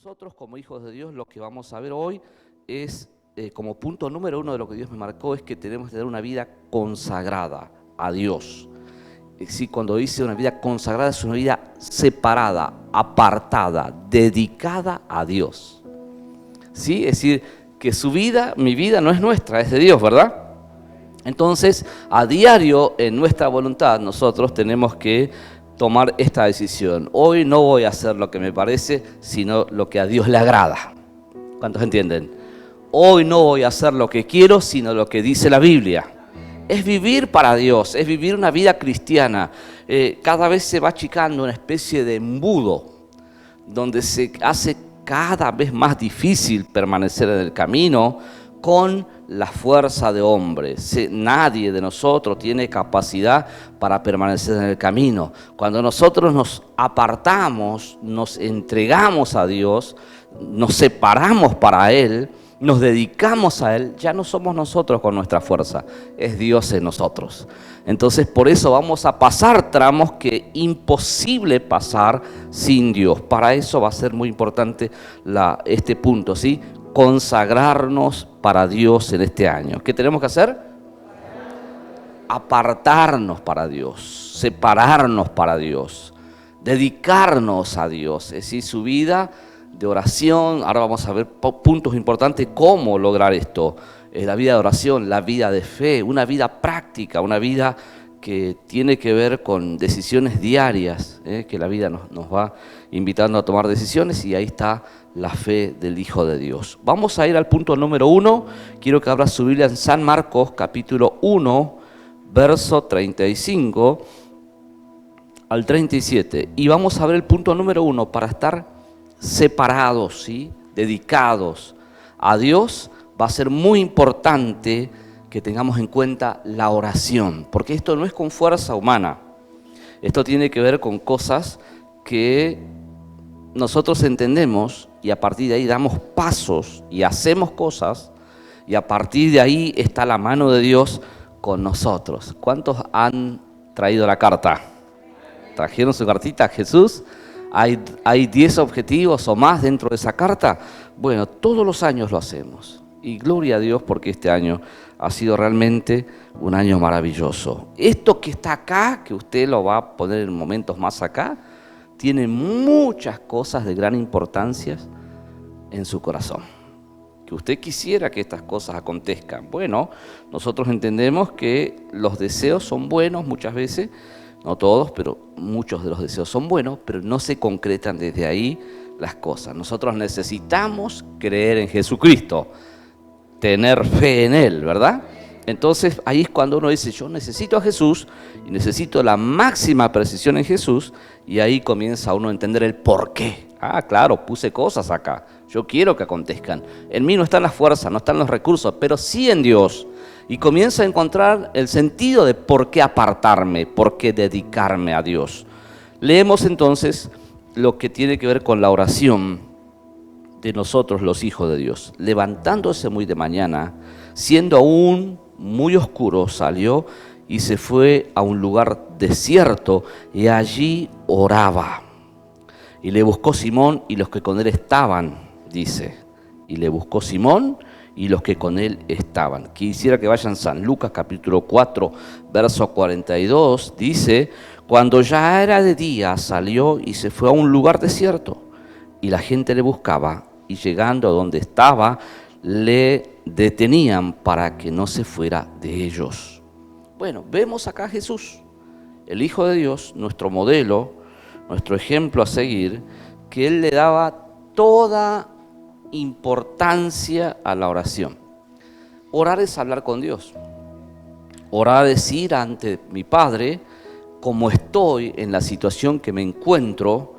nosotros como hijos de Dios lo que vamos a ver hoy es, como punto número uno de lo que Dios me marcó, es que tenemos que tener una vida consagrada a Dios. Sí, cuando dice una vida consagrada es una vida separada, apartada, dedicada a Dios. ¿Sí? Es decir, que su vida, mi vida no es nuestra, es de Dios, ¿verdad? Entonces, a diario en nuestra voluntad nosotros tenemos que tomar esta decisión. Hoy no voy a hacer lo que me parece, sino lo que a Dios le agrada. ¿Cuántos entienden? Hoy no voy a hacer lo que quiero, sino lo que dice la Biblia. Es vivir para Dios, es vivir una vida cristiana. Cada vez se va achicando una especie de embudo, donde se hace cada vez más difícil permanecer en el camino con la fuerza de hombres. Nadie de nosotros tiene capacidad para permanecer en el camino. Cuando nosotros nos apartamos, nos entregamos a Dios, nos separamos para Él, nos dedicamos a Él, ya no somos nosotros con nuestra fuerza, es Dios en nosotros. Entonces por eso vamos a pasar tramos que es imposible pasar sin Dios. Para eso va a ser muy importante este punto, ¿sí? Consagrarnos para Dios en este año. ¿Qué tenemos que hacer? Apartarnos para Dios, separarnos para Dios, dedicarnos a Dios, es decir, su vida de oración. Ahora vamos a ver puntos importantes, cómo lograr esto. La vida de oración, la vida de fe, una vida práctica, una vida que tiene que ver con decisiones diarias, que la vida nos va invitando a tomar decisiones, y ahí está la fe del Hijo de Dios. Vamos a ir al punto número 1. Quiero que abra su Biblia en San Marcos, capítulo 1, verso 35 al 37. Y vamos a ver el punto número 1 para estar separados, ¿sí? Dedicados a Dios. Va a ser muy importante que tengamos en cuenta la oración, porque esto no es con fuerza humana. Esto tiene que ver con cosas que nosotros entendemos, y a partir de ahí damos pasos y hacemos cosas, y a partir de ahí está la mano de Dios con nosotros. ¿Cuántos han traído la carta? ¿Trajeron su cartita a Jesús? ¿Hay 10 objetivos o más dentro de esa carta? Bueno, todos los años lo hacemos. Y gloria a Dios, porque este año ha sido realmente un año maravilloso. Esto que está acá, que usted lo va a poner en momentos más acá, tiene muchas cosas de gran importancia en su corazón. Que usted quisiera que estas cosas acontezcan. Bueno, nosotros entendemos que los deseos son buenos muchas veces, no todos, pero muchos de los deseos son buenos, pero no se concretan desde ahí las cosas. Nosotros necesitamos creer en Jesucristo, tener fe en Él, ¿verdad? Entonces ahí es cuando uno dice, yo necesito a Jesús y necesito la máxima precisión en Jesús, y ahí comienza uno a entender el por qué. Ah, claro, puse cosas acá, yo quiero que acontezcan. En mí no están las fuerzas, no están los recursos, pero sí en Dios. Y comienza a encontrar el sentido de por qué apartarme, por qué dedicarme a Dios. Leemos entonces lo que tiene que ver con la oración de nosotros los hijos de Dios. Levantándose muy de mañana, siendo aún muy oscuro, salió y se fue a un lugar desierto, y allí oraba. Y le buscó Simón y los que con él estaban, dice. Y le buscó Simón y los que con él estaban. Quisiera que vayan a San Lucas capítulo 4, verso 42, dice: cuando ya era de día, salió y se fue a un lugar desierto, y la gente le buscaba, y llegando a donde estaba, le detenían para que no se fuera de ellos. Bueno, vemos acá a Jesús, el Hijo de Dios, nuestro modelo, nuestro ejemplo a seguir, que Él le daba toda importancia a la oración. Orar es hablar con Dios. Orar es ir ante mi Padre, como estoy en la situación que me encuentro,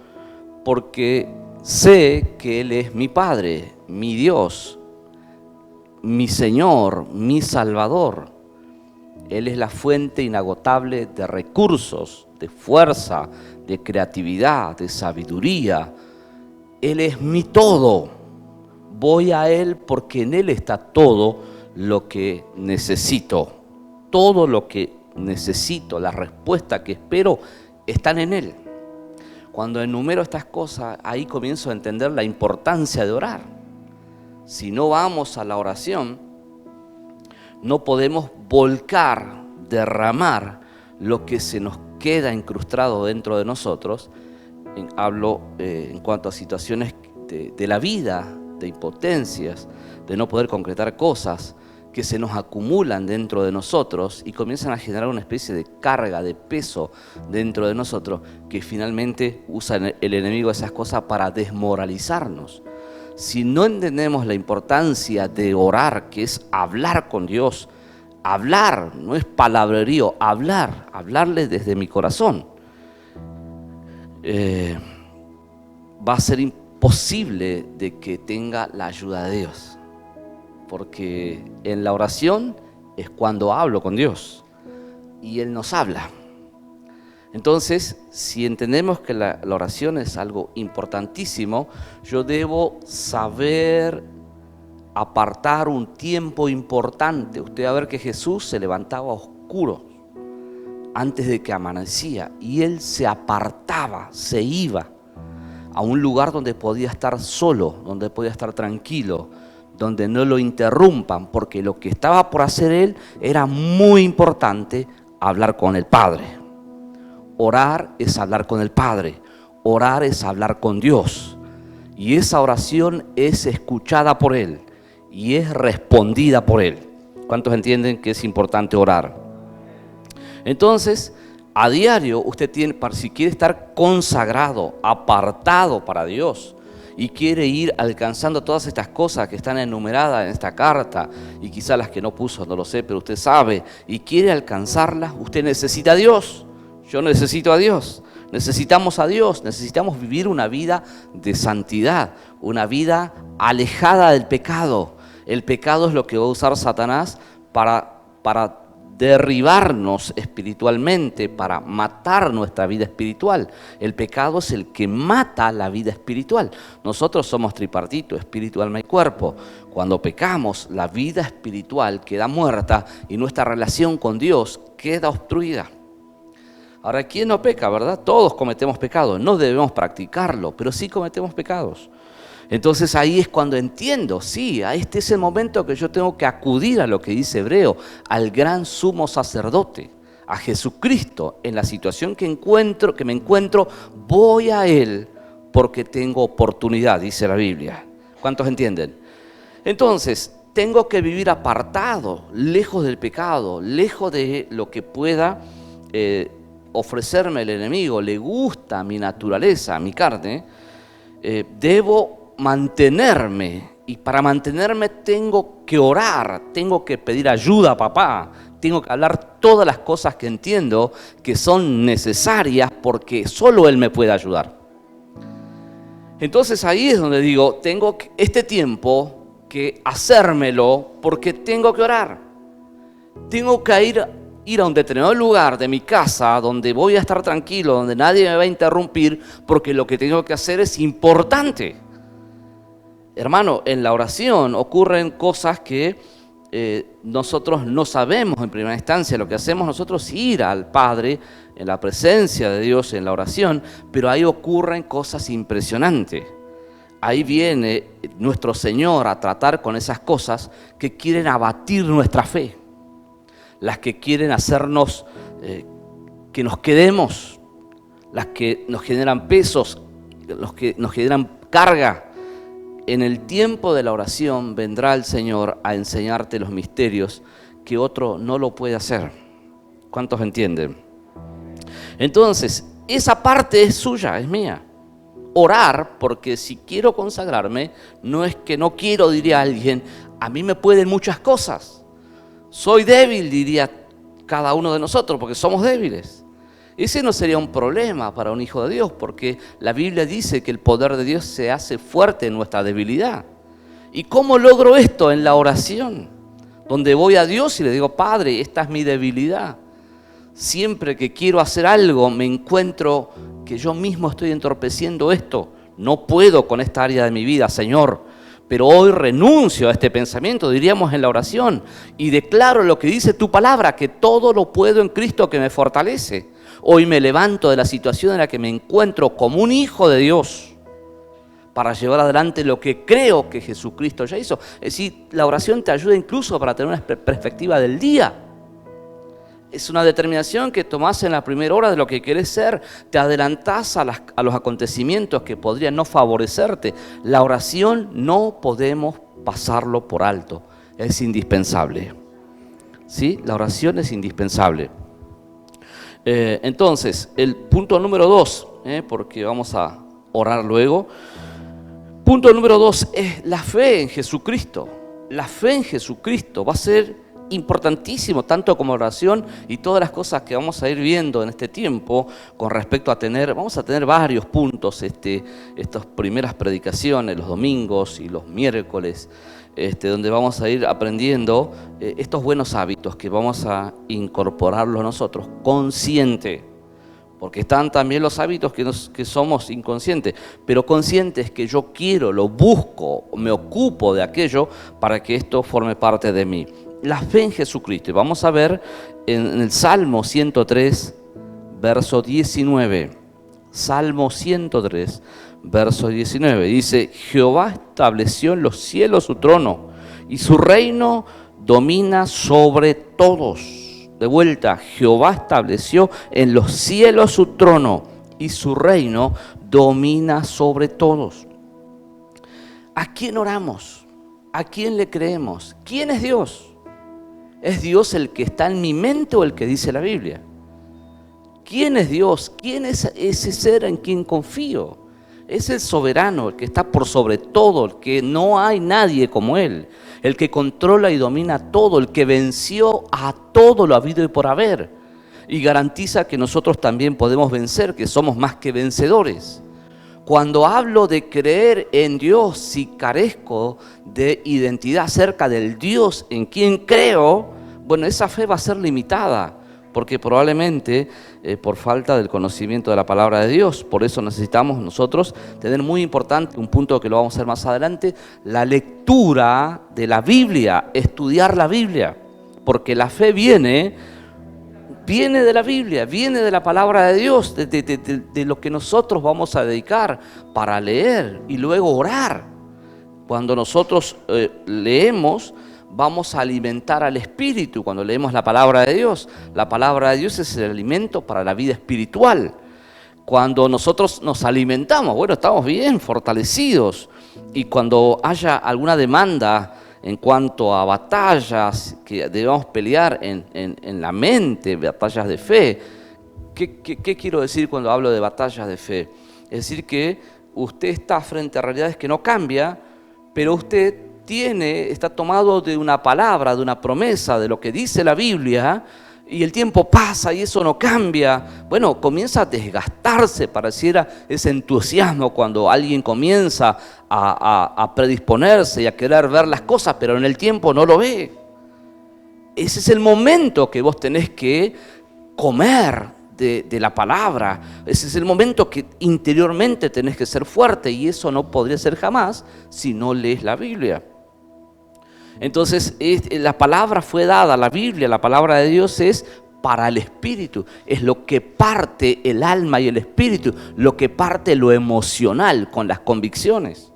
porque sé que Él es mi Padre, mi Dios, mi Señor, mi Salvador. Él es la fuente inagotable de recursos, de fuerza, de creatividad, de sabiduría. Él es mi todo. Voy a Él porque en Él está todo lo que necesito. Todo lo que necesito, la respuesta que espero, están en Él. Cuando enumero estas cosas, ahí comienzo a entender la importancia de orar. Si no vamos a la oración, no podemos volcar, derramar lo que se nos queda incrustado dentro de nosotros. Hablo en cuanto a situaciones de la vida, de impotencias, de no poder concretar cosas que se nos acumulan dentro de nosotros y comienzan a generar una especie de carga, de peso dentro de nosotros, que finalmente usa el enemigo esas cosas para desmoralizarnos. Si no entendemos la importancia de orar, que es hablar con Dios, hablar, no es palabrerío, hablarle desde mi corazón, va a ser imposible de que tenga la ayuda de Dios. Porque en la oración es cuando hablo con Dios y Él nos habla. Entonces, si entendemos que la oración es algo importantísimo, yo debo saber apartar un tiempo importante. Usted va a ver que Jesús se levantaba oscuro antes de que amanecía y Él se apartaba, se iba a un lugar donde podía estar solo, donde podía estar tranquilo, donde no lo interrumpan, porque lo que estaba por hacer Él era muy importante: hablar con el Padre. Orar es hablar con el Padre, orar es hablar con Dios, y esa oración es escuchada por Él y es respondida por Él. ¿Cuántos entienden que es importante orar? Entonces, a diario usted tiene, si quiere estar consagrado, apartado para Dios, y quiere ir alcanzando todas estas cosas que están enumeradas en esta carta, y quizás las que no puso, no lo sé, pero usted sabe, y quiere alcanzarlas, usted necesita a Dios. Yo necesito a Dios. Necesitamos a Dios, necesitamos vivir una vida de santidad, una vida alejada del pecado. El pecado es lo que va a usar Satanás para derribarnos espiritualmente, para matar nuestra vida espiritual. El pecado es el que mata la vida espiritual. Nosotros somos tripartito, espíritu, alma y cuerpo. Cuando pecamos, la vida espiritual queda muerta y nuestra relación con Dios queda obstruida. Ahora, ¿quién no peca, verdad? Todos cometemos pecados, no debemos practicarlo, pero sí cometemos pecados. Entonces ahí es cuando entiendo, sí, este es el momento que yo tengo que acudir a lo que dice Hebreo, al gran sumo sacerdote, a Jesucristo. En la situación que me encuentro, voy a Él porque tengo oportunidad, dice la Biblia. ¿Cuántos entienden? Entonces, tengo que vivir apartado, lejos del pecado, lejos de lo que pueda ofrecerme el enemigo. Le gusta mi naturaleza, mi carne. Debo mantenerme, y para mantenerme tengo que orar, tengo que pedir ayuda a papá, tengo que hablar todas las cosas que entiendo que son necesarias, porque solo Él me puede ayudar. Entonces ahí es donde digo, tengo este tiempo que hacérmelo porque tengo que orar. Tengo que ir a un determinado lugar de mi casa donde voy a estar tranquilo, donde nadie me va a interrumpir, porque lo que tengo que hacer es importante. Hermano, en la oración ocurren cosas que nosotros no sabemos en primera instancia. Lo que hacemos nosotros es ir al Padre en la presencia de Dios en la oración, pero ahí ocurren cosas impresionantes. Ahí viene nuestro Señor a tratar con esas cosas que quieren abatir nuestra fe, las que quieren hacernos que nos quedemos, las que nos generan pesos, los que nos generan carga. En el tiempo de la oración vendrá el Señor a enseñarte los misterios que otro no lo puede hacer. ¿Cuántos entienden? Entonces, esa parte es suya, es mía. Orar, porque si quiero consagrarme, no es que no quiero, diría alguien, a mí me pueden muchas cosas. Soy débil, diría cada uno de nosotros, porque somos débiles. Ese no sería un problema para un hijo de Dios, porque la Biblia dice que el poder de Dios se hace fuerte en nuestra debilidad. ¿Y cómo logro esto? En la oración, donde voy a Dios y le digo, Padre, esta es mi debilidad. Siempre que quiero hacer algo, me encuentro que yo mismo estoy entorpeciendo esto. No puedo con esta área de mi vida, Señor. Pero hoy renuncio a este pensamiento, diríamos en la oración, y declaro lo que dice tu palabra, que todo lo puedo en Cristo que me fortalece. Hoy me levanto de la situación en la que me encuentro como un hijo de Dios para llevar adelante lo que creo que Jesucristo ya hizo. Es decir, la oración te ayuda incluso para tener una perspectiva del día. Es una determinación que tomás en la primera hora de lo que querés ser. Te adelantás a los acontecimientos que podrían no favorecerte. La oración no podemos pasarlo por alto. Es indispensable. ¿Sí? La oración es indispensable. Entonces, el punto número 2, porque vamos a orar luego. Punto número 2 es la fe en Jesucristo. La fe en Jesucristo va a ser importantísimo, tanto como oración y todas las cosas que vamos a ir viendo en este tiempo con respecto a vamos a tener varios puntos, estas primeras predicaciones, los domingos y los miércoles, donde vamos a ir aprendiendo estos buenos hábitos que vamos a incorporarlos nosotros, consciente. Porque están también los hábitos que somos inconscientes, pero conscientes que yo quiero, lo busco, me ocupo de aquello para que esto forme parte de mí. La fe en Jesucristo. Y vamos a ver en el Salmo 103, verso 19. Salmo 103, verso 19. Dice, Jehová estableció en los cielos su trono y su reino domina sobre todos. De vuelta, Jehová estableció en los cielos su trono y su reino domina sobre todos. ¿A quién oramos? ¿A quién le creemos? ¿Quién es Dios? ¿Es Dios el que está en mi mente o el que dice la Biblia? ¿Quién es Dios? ¿Quién es ese ser en quien confío? Es el soberano, el que está por sobre todo, el que no hay nadie como Él, el que controla y domina todo, el que venció a todo lo habido y por haber, y garantiza que nosotros también podemos vencer, que somos más que vencedores. Cuando hablo de creer en Dios, si carezco de identidad acerca del Dios en quien creo, bueno, esa fe va a ser limitada, porque probablemente por falta del conocimiento de la palabra de Dios. Por eso necesitamos nosotros tener muy importante, un punto que lo vamos a hacer más adelante, la lectura de la Biblia, estudiar la Biblia, porque la fe viene de la Biblia, viene de la palabra de Dios, de lo que nosotros vamos a dedicar para leer y luego orar. Cuando nosotros leemos, vamos a alimentar al espíritu. Cuando leemos la palabra de Dios, la palabra de Dios es el alimento para la vida espiritual. Cuando nosotros nos alimentamos, bueno, estamos bien fortalecidos. Y cuando haya alguna demanda en cuanto a batallas que debemos pelear en la mente, batallas de fe, ¿qué quiero decir cuando hablo de batallas de fe? Es decir, que usted está frente a realidades que no cambian, pero usted está tomado de una palabra, de una promesa, de lo que dice la Biblia, y el tiempo pasa y eso no cambia. Bueno, comienza a desgastarse, pareciera ese entusiasmo cuando alguien comienza a predisponerse y a querer ver las cosas, pero en el tiempo no lo ve. Ese es el momento que vos tenés que comer de la palabra. Ese es el momento que interiormente tenés que ser fuerte, y eso no podría ser jamás si no lees la Biblia. Entonces, la palabra fue dada, la Biblia, la palabra de Dios es para el espíritu, es lo que parte el alma y el espíritu, lo que parte lo emocional con las convicciones,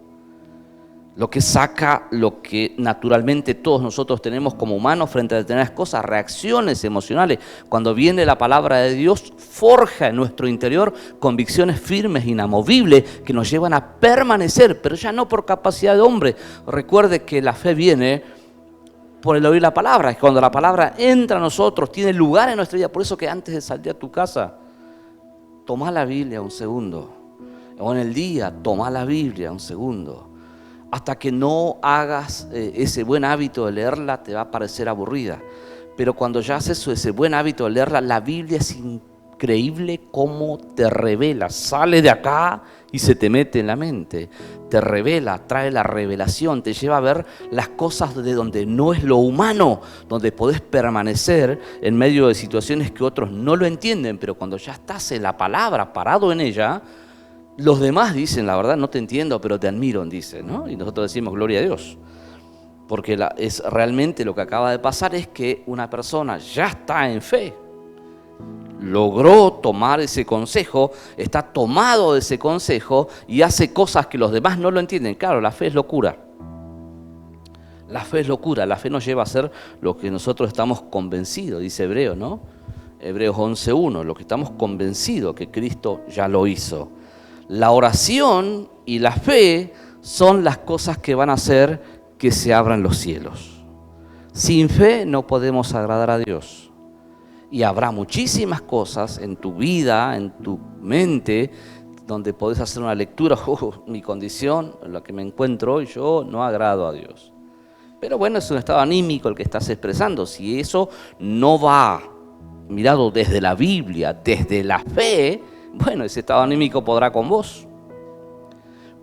lo que saca lo que naturalmente todos nosotros tenemos como humanos frente a determinadas cosas, reacciones emocionales. Cuando viene la palabra de Dios, forja en nuestro interior convicciones firmes, inamovibles, que nos llevan a permanecer, pero ya no por capacidad de hombre. Recuerde que la fe viene por el oír la palabra. Cuando la palabra entra a nosotros, tiene lugar en nuestra vida. Por eso que antes de salir a tu casa, toma la Biblia un segundo. O en el día, toma la Biblia un segundo. Hasta que no hagas ese buen hábito de leerla, te va a parecer aburrida. Pero cuando ya haces ese buen hábito de leerla, la Biblia es increíble cómo te revela. Sale de acá y se te mete en la mente. Te revela, trae la revelación, te lleva a ver las cosas de donde no es lo humano, donde podés permanecer en medio de situaciones que otros no lo entienden. Pero cuando ya estás en la palabra, parado en ella, los demás dicen, la verdad no te entiendo, pero te admiro, dicen, ¿no? Y nosotros decimos, gloria a Dios. Porque realmente lo que acaba de pasar es que una persona ya está en fe. logró tomar ese consejo, está tomado de ese consejo y hace cosas que los demás no lo entienden. Claro, la fe es locura. La fe es locura, la fe nos lleva a hacer lo que nosotros estamos convencidos, dice Hebreos, ¿no? Hebreos 11:1, lo que estamos convencidos que Cristo ya lo hizo. La oración y la fe son las cosas que van a hacer que se abran los cielos. Sin fe no podemos agradar a Dios. Y habrá muchísimas cosas en tu vida, en tu mente, donde podés hacer una lectura, mi condición, en la que me encuentro hoy, yo no agrado a Dios. Pero bueno, es un estado anímico el que estás expresando. Si eso no va mirado desde la Biblia, desde la fe, bueno, ese estado anímico podrá con vos.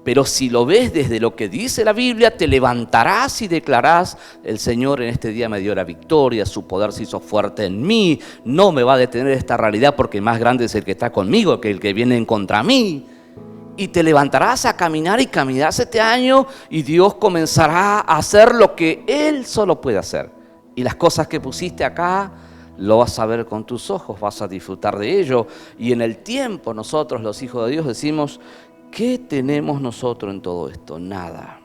Pero si lo ves desde lo que dice la Biblia, te levantarás y declarás: el Señor en este día me dio la victoria, su poder se hizo fuerte en mí, no me va a detener esta realidad porque más grande es el que está conmigo que el que viene en contra mí. Y te levantarás a caminar y caminarás este año y Dios comenzará a hacer lo que Él solo puede hacer. Y las cosas que pusiste acá, lo vas a ver con tus ojos, vas a disfrutar de ello. Y en el tiempo nosotros, los hijos de Dios, decimos: ¿qué tenemos nosotros en todo esto? Nada.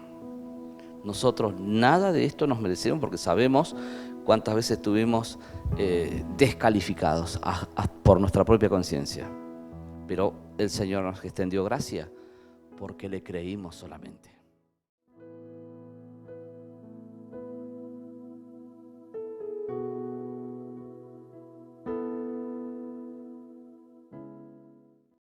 Nosotros nada de esto nos merecemos porque sabemos cuántas veces estuvimos descalificados por nuestra propia conciencia. Pero el Señor nos extendió gracia porque le creímos solamente.